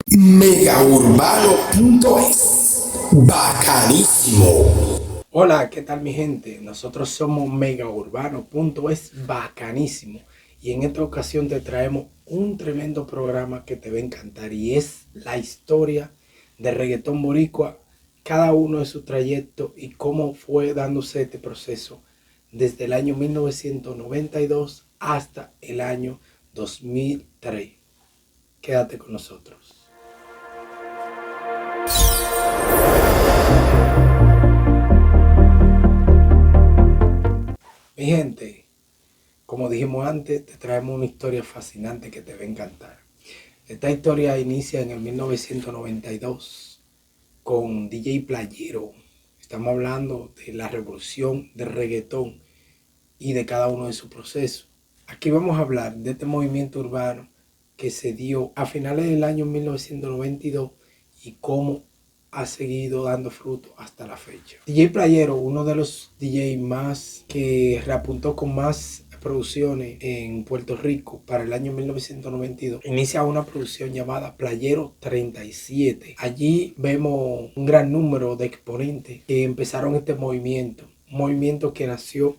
Megaurbano.es. Bacanísimo. Hola, ¿qué tal mi gente? Nosotros somos Megaurbano.es bacanísimo y en esta ocasión te traemos un tremendo programa que te va a encantar y es la historia de reggaetón boricua, cada uno de su trayecto y cómo fue dándose este proceso desde el año 1992 hasta el año 2003. Quédate con nosotros. Mi gente, como dijimos antes, te traemos una historia fascinante que te va a encantar. Esta historia inicia en el 1992 con DJ Playero. Estamos hablando de la revolución del reggaetón y de cada uno de sus procesos. Aquí vamos a hablar de este movimiento urbano que se dio a finales del año 1992 y cómo ha seguido dando fruto hasta la fecha. DJ Playero, uno de los DJ más que reapuntó con más producciones en Puerto Rico para el año 1992, inicia una producción llamada Playero 37. Allí vemos un gran número de exponentes que empezaron este movimiento, un movimiento que nació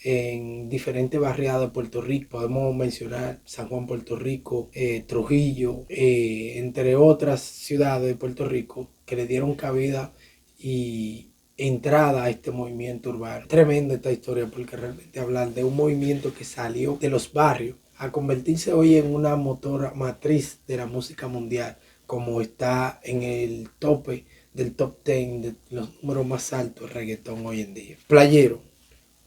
en diferentes barriadas de Puerto Rico. Podemos mencionar San Juan, Puerto Rico, Trujillo, entre otras ciudades de Puerto Rico que le dieron cabida y entrada a este movimiento urbano. Tremenda esta historia porque realmente hablar de un movimiento que salió de los barrios a convertirse hoy en una motora matriz de la música mundial, como está en el tope del top 10 de los números más altos del reggaetón hoy en día. Playero,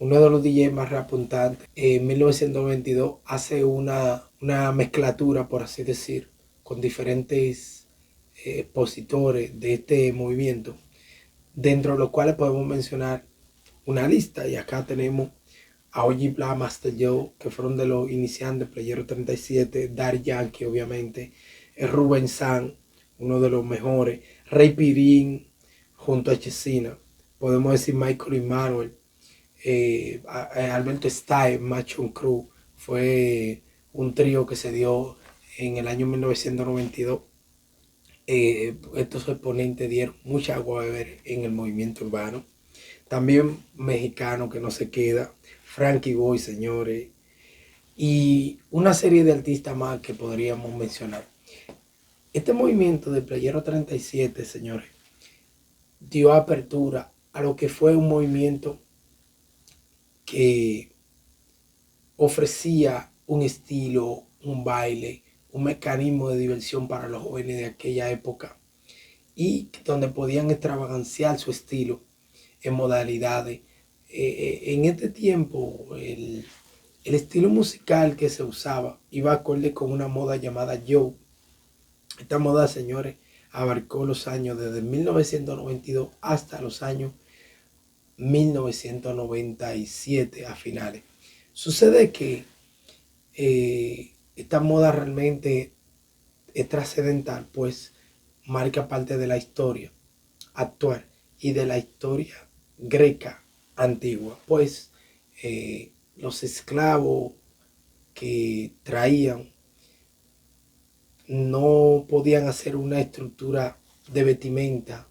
uno de los DJs más reapuntantes, en 1922 hace una mezclatura, por así decir, con diferentes expositores de este movimiento, dentro de los cuales podemos mencionar una lista. Y acá tenemos a Oji Bla, Master Joe, que fueron de los iniciantes, Playero 37, Daddy Yankee, obviamente, Rubén San, uno de los mejores, Rey Pirín, junto a Chesina, podemos decir Michael y Manuel, Alberto Style, Machon Cruz, fue un trío que se dio en el año 1992. Estos exponentes dieron mucha agua a beber en el movimiento urbano. También mexicano que no se queda, Frankie Boy, señores, y una serie de artistas más que podríamos mencionar. Este movimiento de Playero 37, señores, dio apertura a lo que fue un movimiento que ofrecía un estilo, un baile, un mecanismo de diversión para los jóvenes de aquella época y donde podían extravaganciar su estilo en modalidades. En este tiempo el estilo musical que se usaba iba acorde con una moda llamada Joe. Esta moda, señores, abarcó los años desde 1992 hasta los años 1997 a finales. Sucede que esta moda realmente es trascendental, pues marca parte de la historia actual y de la historia greca antigua, pues los esclavos que traían no podían hacer una estructura de vestimenta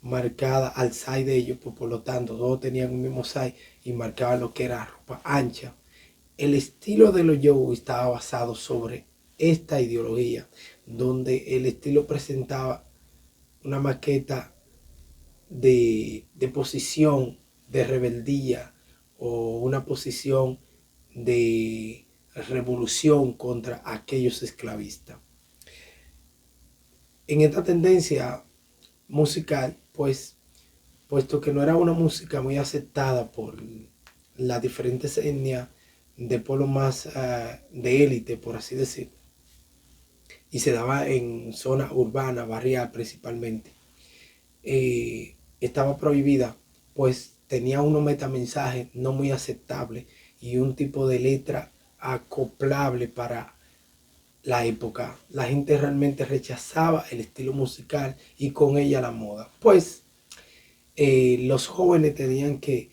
marcada al size de ellos, pues por lo tanto todos tenían un mismo size y marcaban lo que era ropa ancha. El estilo de los Joe estaba basado sobre esta ideología, donde el estilo presentaba una maqueta de posición de rebeldía o una posición de revolución contra aquellos esclavistas. En esta tendencia musical, pues, puesto que no era una música muy aceptada por las diferentes etnias de pueblo más de élite, por así decir, y se daba en zona urbana, barrial principalmente, estaba prohibida, pues tenía unos metamensajes no muy aceptables y un tipo de letra acoplable para la época. La gente realmente rechazaba el estilo musical y con ella la moda. Pues los jóvenes tenían que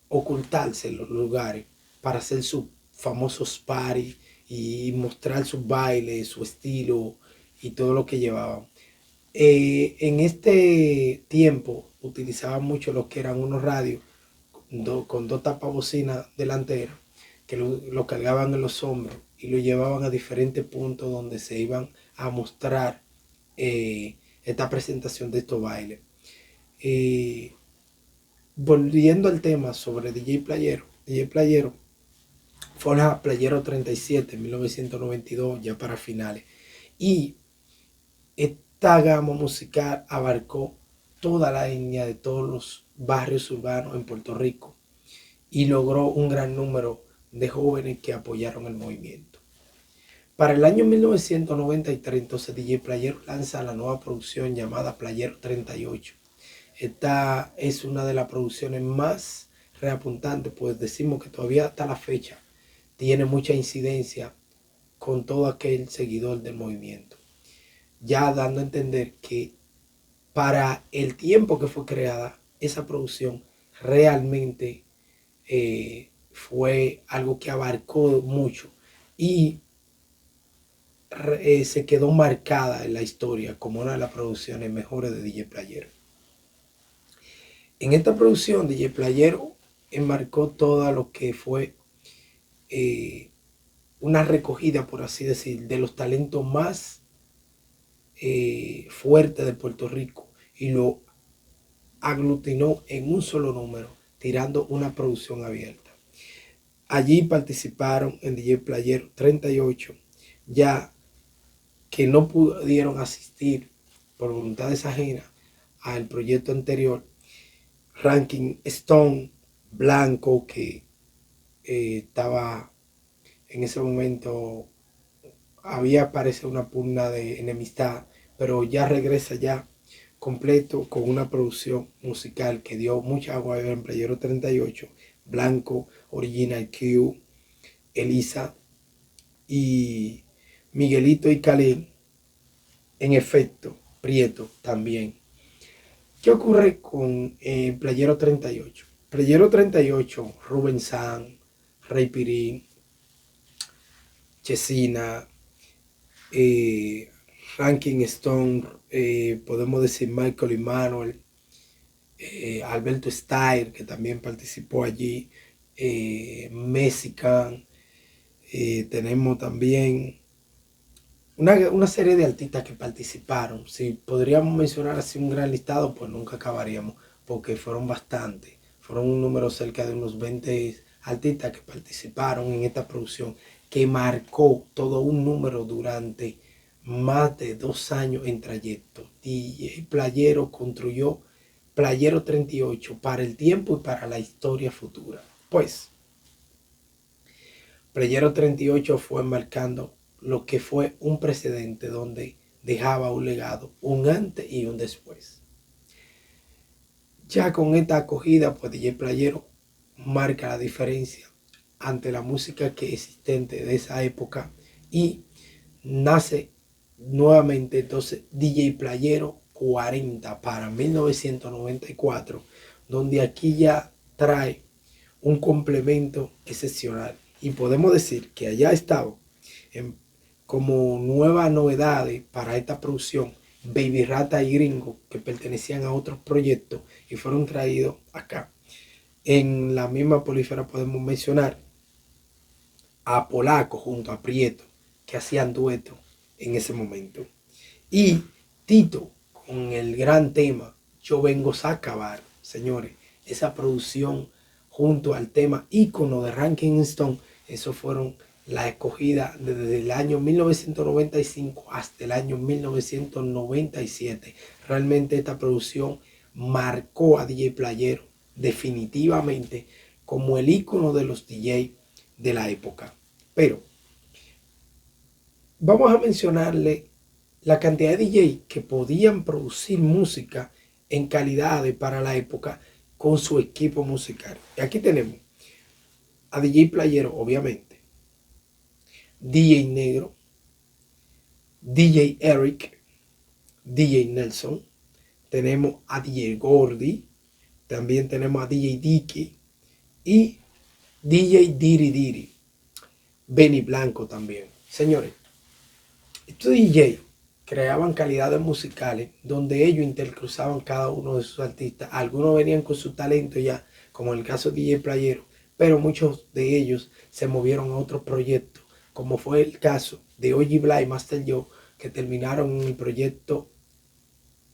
ocultarse en los lugares para hacer sus famosos parties y mostrar sus bailes, su estilo y todo lo que llevaban. En este tiempo utilizaban mucho lo que eran unos radios con dos tapabocinas delanteras que lo cargaban en los hombros y lo llevaban a diferentes puntos donde se iban a mostrar esta presentación de estos bailes. Eh, Volviendo al tema sobre DJ Playero fue la Playero 37 en 1992, ya para finales. Y esta gama musical abarcó toda la línea de todos los barrios urbanos en Puerto Rico y logró un gran número de jóvenes que apoyaron el movimiento. Para el año 1993, entonces DJ Playero lanza la nueva producción llamada Playero 38. Esta es una de las producciones más reapuntantes, pues decimos que todavía hasta la fecha tiene mucha incidencia con todo aquel seguidor del movimiento, ya dando a entender que para el tiempo que fue creada, esa producción realmente fue algo que abarcó mucho y se quedó marcada en la historia como una de las producciones mejores de DJ Playero. En esta producción, DJ Playero enmarcó todo lo que fue una recogida, por así decir, de los talentos más fuertes de Puerto Rico y lo aglutinó en un solo número, tirando una producción abierta. Allí participaron en DJ Playero 38, ya que no pudieron asistir por voluntades ajenas al proyecto anterior, Ranking Stone, Blanco, que estaba en ese momento, había parece una pugna de enemistad, pero ya regresa ya completo con una producción musical que dio mucha agua en Playero 38, Blanco, Original Q, Elisa y Miguelito y Kalin, en efecto, Prieto también. ¿Qué ocurre con Playero 38? Playero 38, Rubén San, Rey Pirín, Chesina, Ranking Stone, podemos decir Michael Emanuel, Alberto Style, que también participó allí, Mexican, tenemos también una serie de artistas que participaron. Si podríamos mencionar así un gran listado, pues nunca acabaríamos, porque fueron bastantes. Fueron un número cerca de unos 20 artistas que participaron en esta producción, que marcó todo un número durante más de 2 años en trayecto. DJ Playero construyó Playero 38 para el tiempo y para la historia futura. Pues, Playero 38 fue marcando lo que fue un precedente donde dejaba un legado, un antes y un después. Ya con esta acogida, pues DJ Playero marca la diferencia ante la música que existente de esa época y nace nuevamente entonces DJ Playero 40 para 1994, donde aquí ya trae un complemento excepcional y podemos decir que allá estaba como nuevas novedades para esta producción Baby Rata y Gringo, que pertenecían a otros proyectos y fueron traídos acá. En la misma Polífera podemos mencionar a Polaco junto a Prieto, que hacían dueto en ese momento. Y Tito con el gran tema Yo vengo a acabar, señores, esa producción junto al tema ícono de Ranking Stone, eso fueron la escogida desde el año 1995 hasta el año 1997. Realmente esta producción marcó a DJ Playero definitivamente como el ícono de los DJ de la época. Pero vamos a mencionarle la cantidad de DJ que podían producir música en calidades para la época con su equipo musical. Y aquí tenemos a DJ Playero, obviamente, DJ Negro, DJ Eric, DJ Nelson, tenemos a DJ Gordy, también tenemos a DJ Dicky y DJ Diri Diri, Benny Blanco también. Señores, estos DJ creaban calidades musicales donde ellos intercruzaban cada uno de sus artistas. Algunos venían con su talento ya, como en el caso de DJ Playero, pero muchos de ellos se movieron a otros proyectos, como fue el caso de OG Black y Master Joe, que terminaron en el proyecto.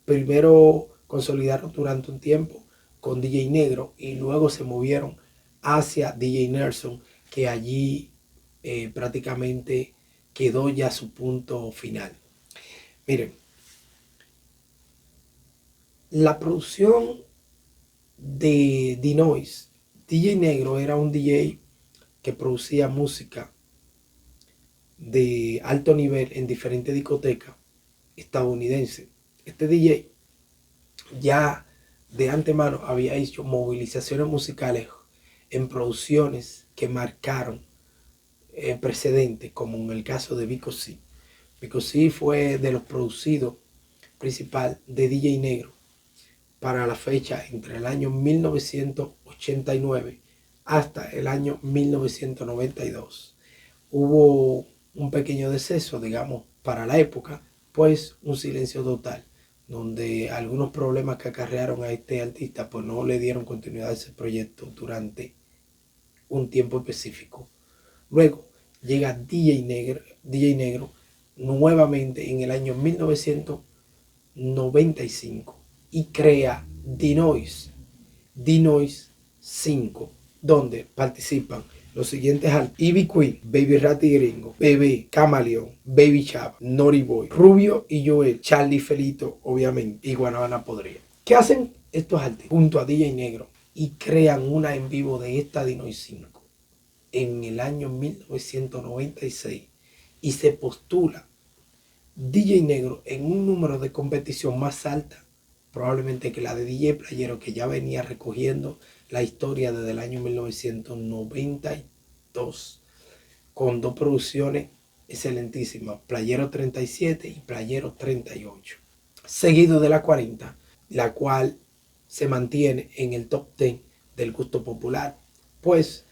Primero consolidaron durante un tiempo con DJ Negro y luego se movieron hacia DJ Nelson, que allí prácticamente quedó ya su punto final. Miren, la producción de Dinoise, DJ Negro era un DJ que producía música de alto nivel en diferentes discotecas estadounidenses. Este DJ ya de antemano había hecho movilizaciones musicales en producciones que marcaron precedentes, como en el caso de Vico C. Vico C fue de los producidos principal de DJ Negro para la fecha entre el año 1989 hasta el año 1992. Hubo un pequeño deceso, digamos, para la época, pues un silencio total, donde algunos problemas que acarrearon a este artista pues no le dieron continuidad a ese proyecto durante un tiempo específico. Luego llega DJ Negro nuevamente en el año 1995 y crea Dinoise 5, donde participan los siguientes artistas: Ivy Queen, Baby Ratty Gringo, Bebé, Camaleón, Baby Chava, Naughty Boy, Rubio y Joel, Charlie Felito, obviamente, y Guanabana Podrida. ¿Qué hacen estos artistas junto a DJ Negro? Y crean una en vivo de esta Dinoise 5 en el año 1996 y se postula DJ Negro en un número de competición más alta probablemente que la de DJ Playero, que ya venía recogiendo la historia desde el año 1992 con dos producciones excelentísimas, Playero 37 y Playero 38, seguido de la 40, la cual se mantiene en el top 10 del gusto popular. Pues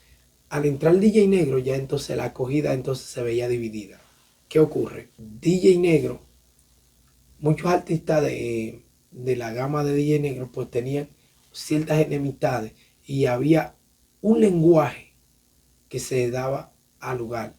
al entrar DJ Negro ya entonces la acogida entonces se veía dividida. ¿Qué ocurre? DJ Negro, muchos artistas de la gama de DJ Negro pues tenían ciertas enemistades y había un lenguaje que se daba a lugar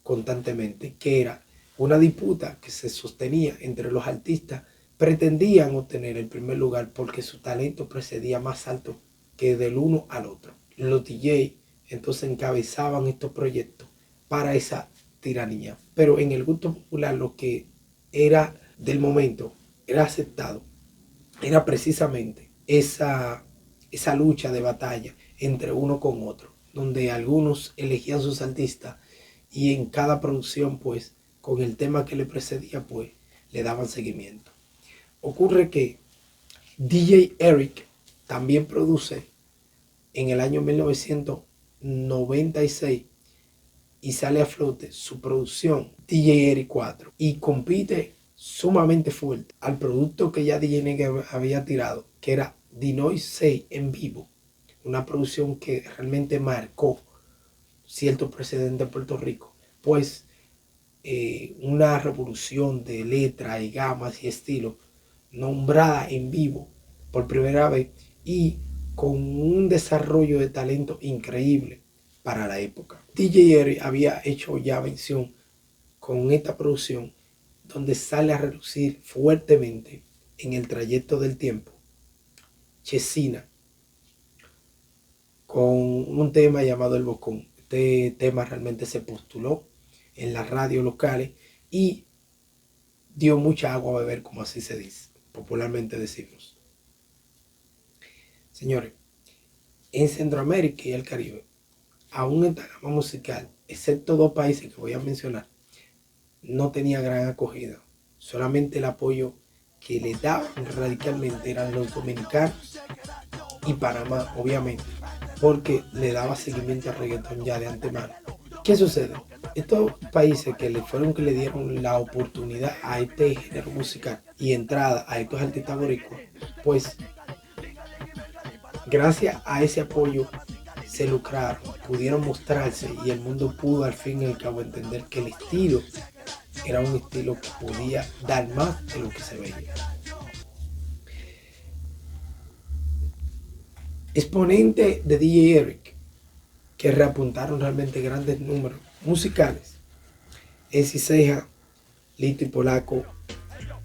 constantemente, que era una disputa que se sostenía entre los artistas. Pretendían obtener el primer lugar porque su talento precedía más alto que del uno al otro. Los DJ entonces encabezaban estos proyectos para esa tiranía, pero en el gusto popular lo que era del momento era aceptado era precisamente esa lucha de batalla entre uno con otro, donde algunos elegían sus artistas y en cada producción pues con el tema que le precedía pues le daban seguimiento. Ocurre que DJ Eric también produce en el año 1996 y sale a flote su producción DJ Eric 4 y compite sumamente fuerte al producto que ya DJ Negro había tirado, que era Dinoise 6 en vivo, una producción que realmente marcó cierto precedente en Puerto Rico, pues una revolución de letras y gamas y estilos nombrada en vivo por primera vez y con un desarrollo de talento increíble para la época. DJ Eric había hecho ya mención con esta producción, donde sale a relucir fuertemente en el trayecto del tiempo Chesina con un tema llamado El Bocón. Este tema realmente se postuló en las radios locales y dio mucha agua a beber, como así se dice, popularmente decimos. Señores, en Centroamérica y el Caribe, aún esta gama musical, excepto dos países que voy a mencionar, no tenía gran acogida. Solamente el apoyo que le daban radicalmente eran los dominicanos y Panamá, obviamente, porque le daba seguimiento al reggaetón ya de antemano. ¿Qué sucede? Estos países que le dieron la oportunidad a este género musical y entrada a estos artistas boricuas, pues gracias a ese apoyo se lucraron, pudieron mostrarse y el mundo pudo al fin y al cabo entender que el estilo era un estilo que podía dar más de lo que se veía. Exponente de DJ Eric, que reapuntaron realmente grandes números musicales: MC Ceja, Lito y Polaco,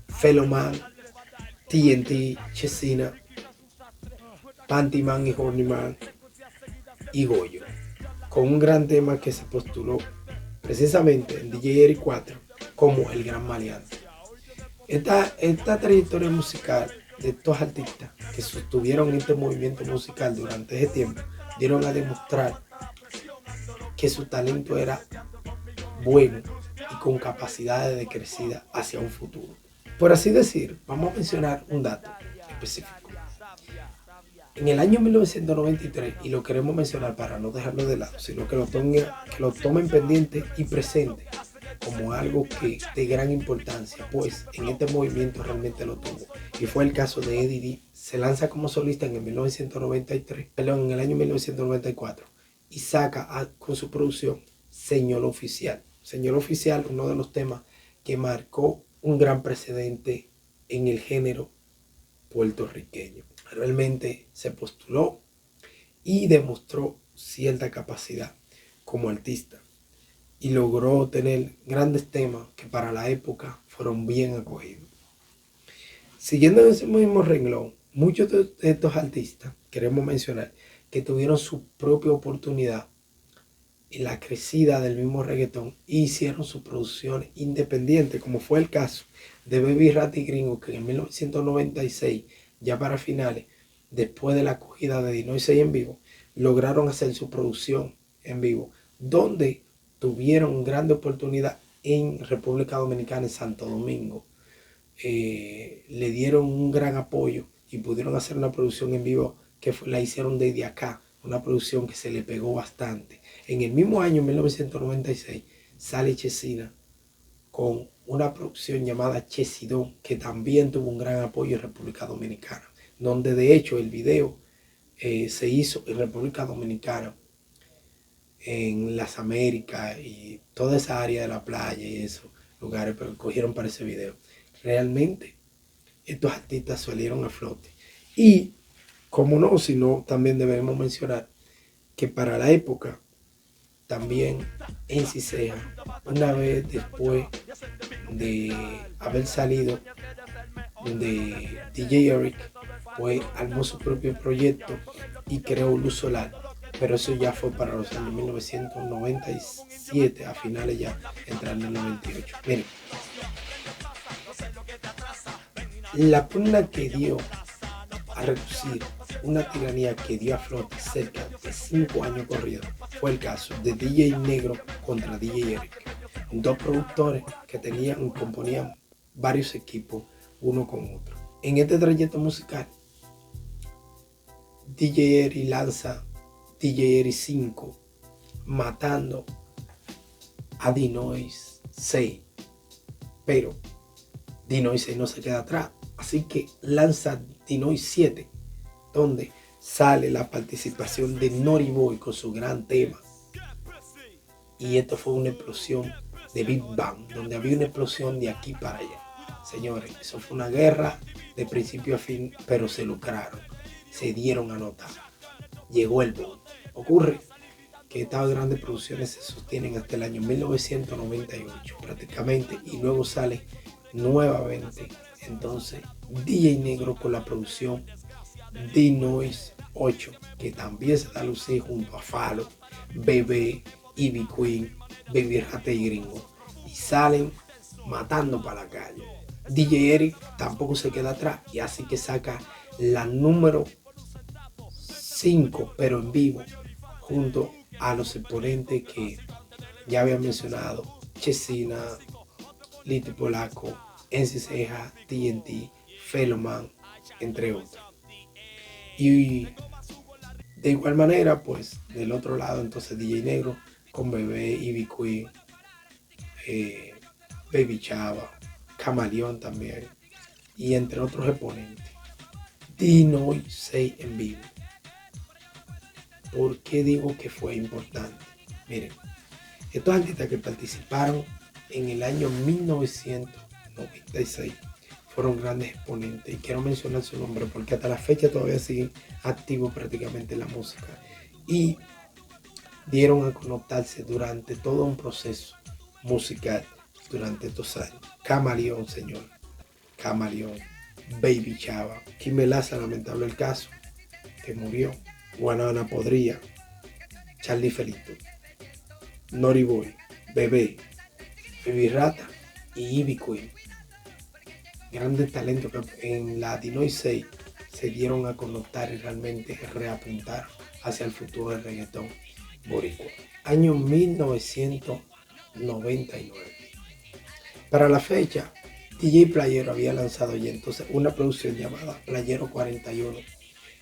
Feloman, TNT, Chesina, Pantyman y Hornyman y Goyo, con un gran tema que se postuló precisamente en DJ Eric 4 como el Gran Maleante. Esta trayectoria musical de estos artistas que sostuvieron este movimiento musical durante ese tiempo dieron a demostrar que su talento era bueno y con capacidades de crecida hacia un futuro. Por así decir, vamos a mencionar un dato específico. En el año 1993, y lo queremos mencionar para no dejarlo de lado, sino que lo tomen pendiente y presente como algo que de gran importancia, pues en este movimiento realmente lo tuvo. Y fue el caso de Eddie D. Se lanza como solista en el en el año 1994 y saca con su producción Señor Oficial. Señor Oficial, uno de los temas que marcó un gran precedente en el género puertorriqueño. Realmente se postuló y demostró cierta capacidad como artista y logró tener grandes temas que para la época fueron bien acogidos. Siguiendo en ese mismo renglón, muchos de estos artistas queremos mencionar que tuvieron su propia oportunidad en la crecida del mismo reggaetón e hicieron su producción independiente, como fue el caso de Baby Rata y Gringo, que en 1996, ya para finales, después de la acogida de Dinois 6 en vivo, lograron hacer su producción en vivo, donde tuvieron grande oportunidad en República Dominicana, en Santo Domingo. Le dieron un gran apoyo y pudieron hacer una producción en vivo que la hicieron desde acá, una producción que se le pegó bastante. En el mismo año, 1996, sale Chesina con una producción llamada Chesidón, que también tuvo un gran apoyo en República Dominicana, donde de hecho el video se hizo en República Dominicana, en las Américas y toda esa área de la playa y esos lugares, pero cogieron para ese video. Realmente estos artistas salieron a flote. Y como no, sino también debemos mencionar que para la época también MC Ceja, una vez después de haber salido de DJ Eric, pues armó su propio proyecto y creó Luz Solar, pero eso ya fue para los años 1997, a finales ya entrando en el 98. Miren, la pugna que dio a reducir una tiranía que dio a flote cerca de 5 años corridos fue el caso de DJ Negro contra DJ Eric, dos productores que componían varios equipos uno con otro. En este trayecto musical, DJ Eric lanza DJ Eric 5, matando a Dinois 6, pero Dinois 6 no se queda atrás, así que lanza Dinois 7, donde sale la participación de Nori Boy con su gran tema. Y esto fue una explosión de Big Bang, donde había una explosión de aquí para allá. Señores, eso fue una guerra de principio a fin, pero se lucraron, se dieron a notar. Llegó el boom. Ocurre que estas grandes producciones se sostienen hasta el año 1998 prácticamente, y luego sale nuevamente entonces DJ Negro con la producción Dinois 8, que también se da a lucir junto a Falo, Bebé, Ivy Queen, Baby Rata y Gringo, y salen matando para la calle. DJ Eric tampoco se queda atrás, y así que saca la número 5, pero en vivo, junto a los exponentes que ya había mencionado: Chesina, Lito Polaco, MC Ceja, TNT, Feloman, entre otros. Y de igual manera, pues del otro lado, entonces DJ Negro con Bebé, Ivy Queen, Baby Chava, Camaleón también, y entre otros exponentes. Dinois 6 en vivo. ¿Por qué digo que fue importante? Miren, estos artistas que participaron en el año 1996 fueron grandes exponentes y quiero mencionar su nombre porque hasta la fecha todavía siguen activos prácticamente en la música y dieron a connotarse durante todo un proceso musical durante estos años. Camaleón, señor, Camaleón, Baby Chava, Kimelaza, lamentable el caso, que murió, Guanana Podría, Charlie Felito, Nori Boy, Bebé, Baby Rata y Ivy Queen. Grandes talentos que en la Dinoy 6 se dieron a connotar y realmente reapuntar hacia el futuro del reggaetón boricua. Año 1999. Para la fecha, DJ Playero había lanzado ya entonces una producción llamada Playero 41,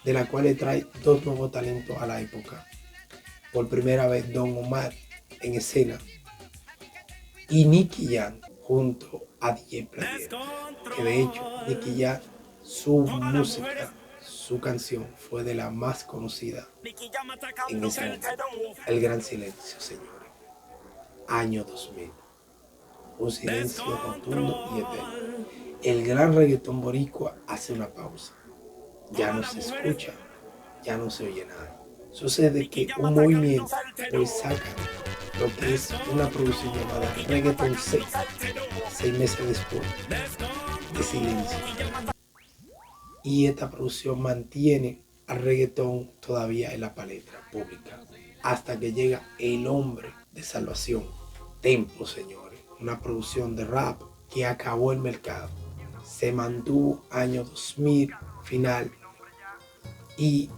de la cual le trae dos nuevos talentos a la época. Por primera vez Don Omar en escena y Nicky Jam junto a DJ Playero, que de hecho Nicky Jam, su música, su canción fue de la más conocida en ese momento. El Gran Silencio, señores. Año 2000. Un silencio rotundo y eterno. El gran reggaetón boricua hace una pausa. Ya no se escucha, ya no se oye nada. Sucede que un movimiento pues saca lo que es una producción llamada Reggaeton 6, 6 meses después de silencio. Y esta producción mantiene al reggaetón todavía en la palestra pública hasta que llega El Hombre de Salvación, Tempo, señores, una producción de rap que acabó el mercado. Se mantuvo año 2000 final y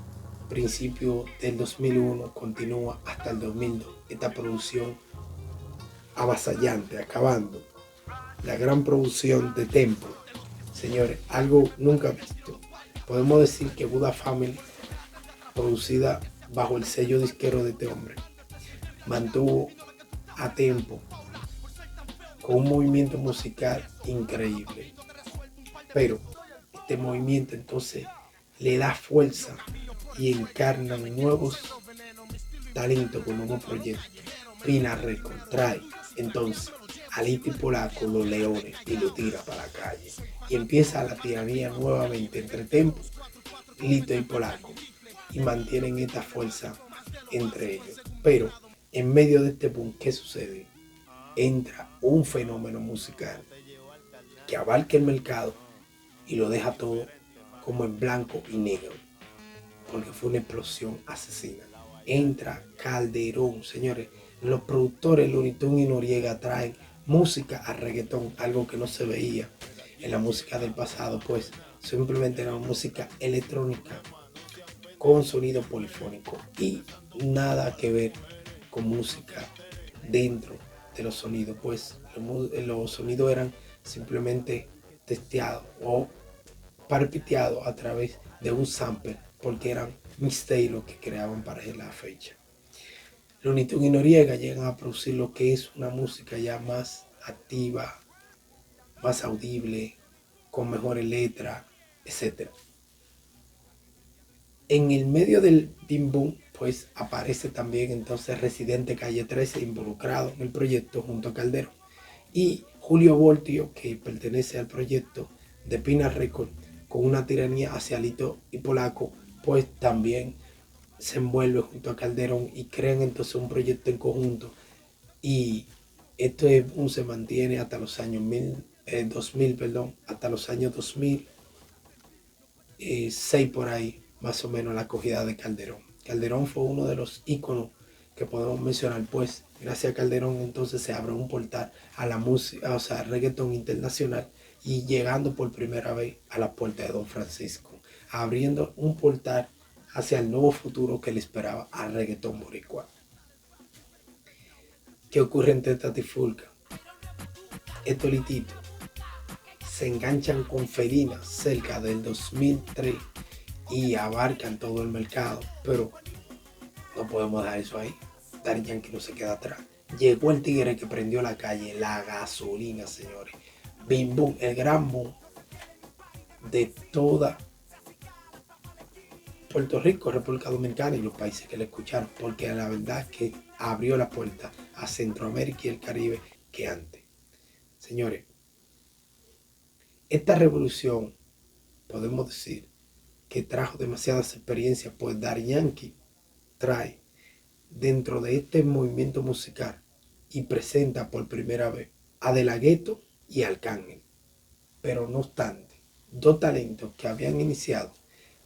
principio del 2001 continúa hasta el 2002. Esta producción avasallante, acabando la gran producción de Tempo. Señores, algo nunca visto. Podemos decir que Buda Family, producida bajo el sello disquero de este hombre, mantuvo a Tempo con un movimiento musical increíble. Pero este movimiento entonces le da fuerza y encarna nuevos talentos con nuevos proyectos. Pina Record trae entonces a Lito y Polaco, los leones, y lo tira para la calle. Y empieza la tiranía nuevamente entre Tempo, Lito y Polaco. Y mantienen esta fuerza entre ellos. Pero en medio de este boom, ¿qué sucede? Entra un fenómeno musical que abarca el mercado y lo deja todo como en blanco y negro, porque fue una explosión asesina. Entra Calderón, señores. Los productores Looney Tunes y Noriega traen música a reggaetón, algo que no se veía en la música del pasado, pues simplemente era música electrónica con sonido polifónico y nada que ver con música dentro de los sonidos, pues los sonidos eran simplemente testeados o parpiteados a través de un sample, porque eran mixtapes que creaban para la fecha. Looney Tunes y Noriega llegan a producir lo que es una música ya más activa, más audible, con mejores letras, etc. En el medio del Bim Boom, pues aparece también entonces Residente Calle 13 involucrado en el proyecto junto a Calderón. Y Julio Voltio, que pertenece al proyecto de Pina Record, con una tiranía hacia Lito y Polaco, pues también se envuelve junto a Calderón y crean entonces un proyecto en conjunto. Y esto se mantiene hasta los años 2000, hasta los años 2006 por ahí, más o menos la acogida de Calderón. Calderón fue uno de los íconos que podemos mencionar, pues gracias a Calderón entonces se abre un portal a la música, o sea, al reggaetón internacional y llegando por primera vez a la puerta de Don Francisco, abriendo un portal hacia el nuevo futuro que le esperaba al reggaetón boricua. ¿Qué ocurre entre Tatifulca? Estos lititos se enganchan con Felina cerca del 2003 y abarcan todo el mercado, pero no podemos dejar eso ahí. Daddy Yankee no se queda atrás. Llegó el tigre que prendió la calle, la gasolina, señores. Bim Boom, el gran boom de toda Puerto Rico, República Dominicana y los países que le escucharon, porque la verdad es que abrió la puerta a Centroamérica y el Caribe que antes. Señores, esta revolución, podemos decir, que trajo demasiadas experiencias, pues Daddy Yankee trae dentro de este movimiento musical y presenta por primera vez a De La Ghetto y Arcángel. Pero no obstante, dos talentos que habían iniciado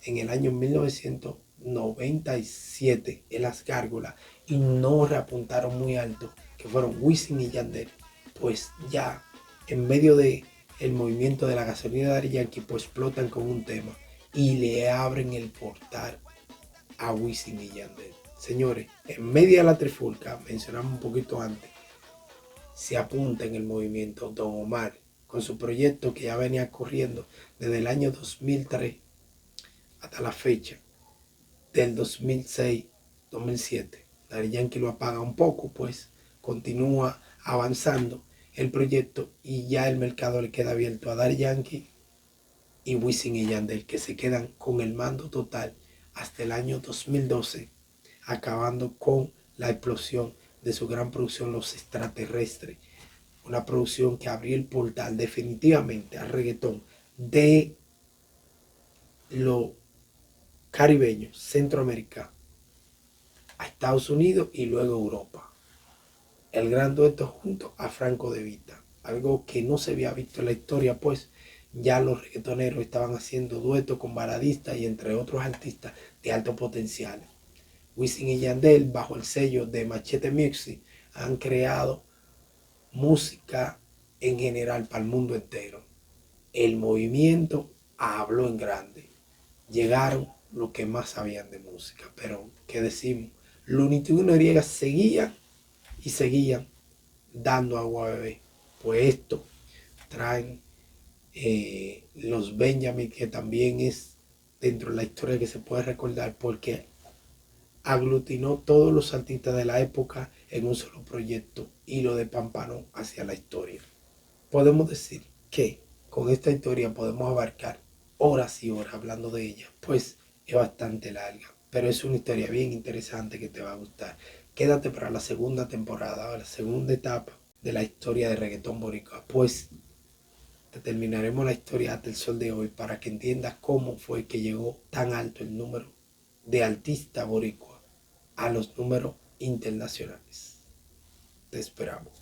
en el año 1997 en las gárgolas y no reapuntaron muy alto, que fueron Wisin y Yandel, pues ya en medio de el movimiento de la gasolina de Daddy Yankee, pues explotan con un tema y le abren el portal a Wisin y Yandel. Señores, en medio de la trifulca, mencionamos un poquito antes, se apunta en el movimiento Don Omar con su proyecto que ya venía corriendo desde el año 2003 hasta la fecha del 2006-2007. Daddy Yankee lo apaga un poco, pues continúa avanzando el proyecto y ya el mercado le queda abierto a Daddy Yankee y Wisin y Yandel, que se quedan con el mando total hasta el año 2012, acabando con la explosión de su gran producción Los Extraterrestres, una producción que abrió el portal definitivamente al reggaetón de los caribeños, Centroamérica, a Estados Unidos y luego Europa. El gran dueto junto a Franco De Vita, algo que no se había visto en la historia, pues ya los reggaetoneros estaban haciendo duetos con baladistas y entre otros artistas de alto potencial. Wisin y Yandel, bajo el sello de Machete Music, han creado música en general para el mundo entero. El movimiento habló en grande. Llegaron los que más sabían de música. Pero, ¿qué decimos? Looney Tunes y Noriega seguían y seguían dando agua a beber. Pues esto traen los Benjamin, que también es dentro de la historia que se puede recordar porque aglutinó todos los artistas de la época en un solo proyecto y lo despampanó hacia la historia. Podemos decir que con esta historia podemos abarcar horas y horas hablando de ella, pues es bastante larga, pero es una historia bien interesante que te va a gustar. Quédate para la segunda temporada, la segunda etapa de la historia de Reggaetón Boricua, pues te terminaremos la historia hasta el sol de hoy para que entiendas cómo fue que llegó tan alto el número de artistas boricua a los números internacionales. Te esperamos.